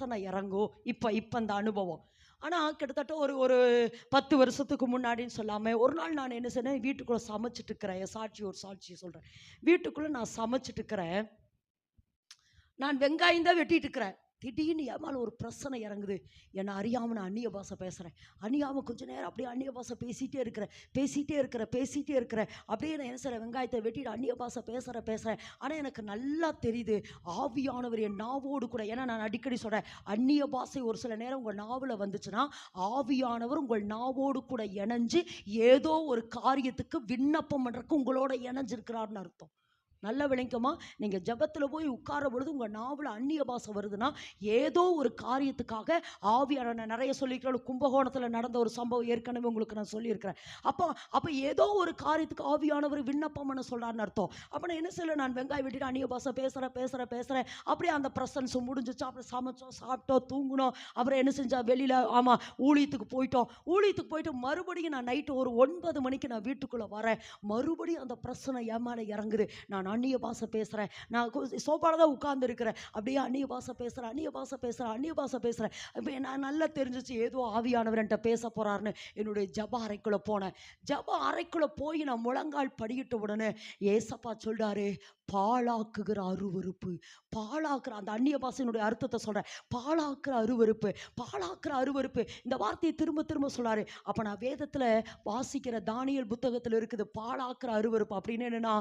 பிரசனை இறங்கும். இப்போ அந்த அனுபவம். ஆனால் கிட்டத்தட்ட ஒரு ஒரு 10 வருஷத்துக்கு முன்னாடின்னு சொல்லாமல், ஒரு நாள் நான் என்ன செய்யணும், வீட்டுக்குள்ளே சமைச்சிட்டு இருக்கிறேன். என் ஒரு சாட்சியை சொல்கிறேன். வீட்டுக்குள்ளே நான் சமைச்சிட்டு இருக்கிறேன். நான் வெங்காயம் தான் வெட்டிட்டு இருக்கிறேன். திடீர்னு என் மேலே ஒரு பிரச்சனை இறங்குது. என்னை அறியாமல் நான் அந்நிய பாஷை பேசுகிறேன். அறியாமல் கொஞ்சம் நேரம் அப்படியே அந்நிய பாஷை பேசிகிட்டே இருக்கிறேன். அப்படியே நான் என்ன செய்கிறேன், வெங்காயத்தை வெட்டிட்டு அந்நிய பாஷை பேசுகிறேன். ஆனால் எனக்கு நல்லா தெரியுது, ஆவியானவர் என் நாவோடு கூட, ஏன்னா நான் அடிக்கடி சொல்கிறேன், அந்நிய பாஷை ஒரு சில நேரம் உங்கள் நாவில் வந்துச்சுன்னா, ஆவியானவர் உங்கள் நாவோடு கூட இணைஞ்சு ஏதோ ஒரு காரியத்துக்கு விண்ணப்பம் பண்ணுறதுக்கு உங்களோட இணைஞ்சிருக்கிறார்னு அர்த்தம். நல்ல விளங்கமா, நீங்கள் ஜபத்தில் போய் உட்கார பொழுது உங்கள் நாவில் அந்நிய பாஷை வருதுன்னா, ஏதோ ஒரு காரியத்துக்காக ஆவியான, நிறைய சொல்லியிருக்கிறேன். கும்பகோணத்தில் நடந்த ஒரு சம்பவம் ஏற்கனவே உங்களுக்கு நான் சொல்லியிருக்கிறேன். அப்போ ஏதோ ஒரு காரியத்துக்கு ஆவியானவர் விண்ணப்பம் பண்ண சொல்கிறான்னு அர்த்தம். அப்போ நான் என்ன செய்யல, நான் வெங்காயம் வெட்டிட்டு அந்நிய பாஷை பேசுகிறேன். அப்படியே அந்த ப்ரெசன்ஸ் முடிஞ்சிச்சு. அப்புறம் சமைச்சோம், சாப்பிட்டோம், தூங்கினோம். அப்புறம் என்ன செஞ்சா, வெளியில் ஊழியத்துக்கு போயிட்டு மறுபடியும் நான் நைட்டு ஒரு 9 மணிக்கு நான் வீட்டுக்குள்ளே வரேன். மறுபடியும் அந்த பிரச்சனை என் மேலே இறங்குது. நான் அந்நிய பாஷை பேசுகிறேன். நான் சோபால தான் உட்கார்ந்து இருக்கிறேன். அப்படியே அந்நிய பாஷை பேசுகிறேன். இப்போ நான் நல்லா தெரிஞ்சிச்சு, ஏதோ ஆவியானவர் என்கிட்ட பேச போகிறாருன்னு. என்னுடைய ஜப அறைக்குள்ளே போனேன். ஜப அறைக்குள்ளே போய் நான் முழங்கால் படிக்கிட்ட உடனே ஏசப்பா சொல்றாரு, பாழாக்குகிற அருவருப்பு. பாழாக்குற, அந்த அந்நிய பாஷையினுடைய அர்த்தத்தை சொல்கிறேன். பாழாக்குற அருவருப்பு. இந்த வார்த்தையை திரும்ப திரும்ப சொல்கிறாரு. அப்போ நான் வேதத்தில் வாசிக்கிற தானியேல் புத்தகத்தில் இருக்குது பாழாக்குற அருவருப்பு. அப்படின்னு என்னென்னா,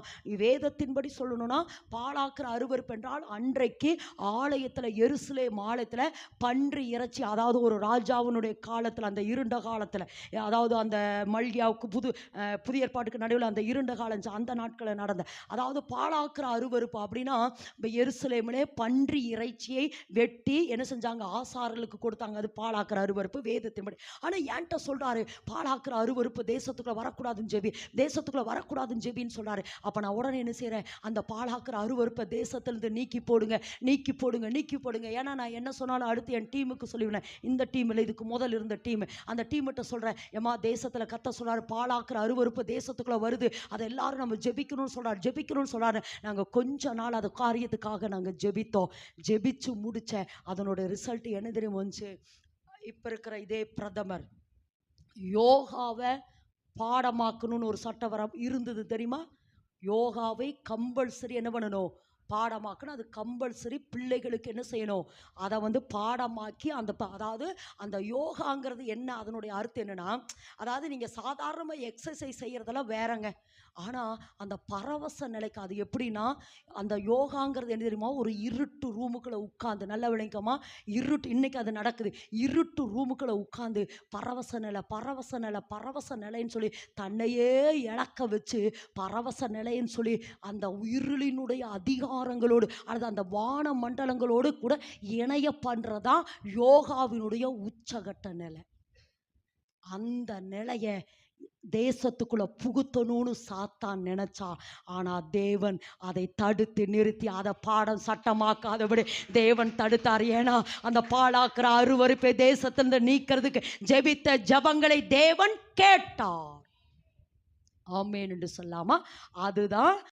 வேதத்தின்படி சொல்லணும்னா, பாழாக்குற அருவருப்பு என்றால், அன்றைக்கு ஆலயத்தில், எருசலேம் ஆலயத்தில் பன்றி இறைச்சி, அதாவது ஒரு ராஜாவினுடைய காலத்தில், அந்த இருண்ட காலத்தில், அதாவது அந்த மல்கியாவுக்கு புதிய ஏற்பாட்டுக்கு நடுவில் அந்த இருண்ட காலம், அந்த நாட்களில் நடந்த, அதாவது பாழாக்குற அருவருப்பு. அப்படின்னா, இப்போ எருசலேமிலே பன்றி இறைச்சியை வெட்டி என்ன செஞ்சாங்க, ஆசாரர்களுக்கு கொடுத்தாங்க. அது பாழாக்குற அருவருப்பு வேதத்தின்படி. ஆனால் என்கிட்ட சொல்றாரு, பாழாக்குற அருவருப்பு தேசத்துக்குள்ள வரக்கூடாதுன்னு ஜெபின்னு சொல்றாரு. அப்போ நான் உடனே என்ன செய்கிறேன், அந்த பாழாக்குற அருவருப்பை தேசத்திலிருந்து நீக்கி போடுங்க. ஏன்னா நான் என்ன சொன்னாலும் அடுத்து என் டீமுக்கு சொல்லிவிடுவேன். இந்த டீமில் இதுக்கு முதல் இருந்த டீம், அந்த டீம்கிட்ட சொல்கிறேன், ஏமா தேசத்தில் கத்த சொல்கிறாரு, பாழாக்குற அருவருப்பு தேசத்துக்குள்ளே வருது, அதை எல்லாரும் நம்ம ஜெபிக்கணும்னு சொல்கிறாரு. நாங்கள் கொஞ்ச நாள் அது காரியத்துக்காக நாங்கள் ஜெபிச்சு முடித்தேன். அதனோட ரிசல்ட் என்ன தெரியுமா வந்துச்சு? இப்போ இருக்கிற இதே பிரதமர் யோகாவை பாடமாக்கணும்னு ஒரு சட்டம் இருந்தது தெரியுமா? யோகாவை கம்பல்சரி என்ன பண்ணணும், பாடமாக்கணும். அது கம்பல்சரி. பிள்ளைகளுக்கு என்ன செய்யணும், அதை பாடமாக்கி அதாவது அந்த யோகாங்கிறது என்ன, அதனுடைய அர்த்தம் என்னன்னா, அதாவது நீங்கள் சாதாரணமாக எக்ஸசைஸ் செய்கிறதெல்லாம் வேறங்க. ஆனால் அந்த பரவச நிலைக்கு, அது எப்படின்னா, அந்த யோகாங்கிறது என்ன தெரியுமா, ஒரு இருட்டு ரூமுக்குள்ளே உட்காந்து, நல்ல விளங்கமா, இன்னைக்கு அது நடக்குது. இருட்டு ரூமுக்குள்ளே உட்காந்து பரவச நிலைன்னு சொல்லி தன்னையே இழக்க வச்சு, பரவச நிலைன்னு சொல்லி அந்த இருளினுடைய அதிகாரங்களோடு அல்லது அந்த வான மண்டலங்களோடு கூட இணைய பண்ணுறதா யோகாவினுடைய உச்சகட்ட நிலை. அந்த நிலையை தேசத்துக்குள்ள புகுத்தணும்னு சாத்தான் நினைச்சா, ஆனா தேவன் அதை தடுத்து நிறுத்தி, அதை பாடம் சட்டமாக்காதபடி தேவன் தடுத்தார். ஏன்னா அந்த பாழாக்குற அருவருப்பை தேசத்திலிருந்து நீக்கிறதுக்கு ஜெபித்த ஜபங்களை தேவன் கேட்டார். ஆமென் என்று சொல்லாமா? அதுதான்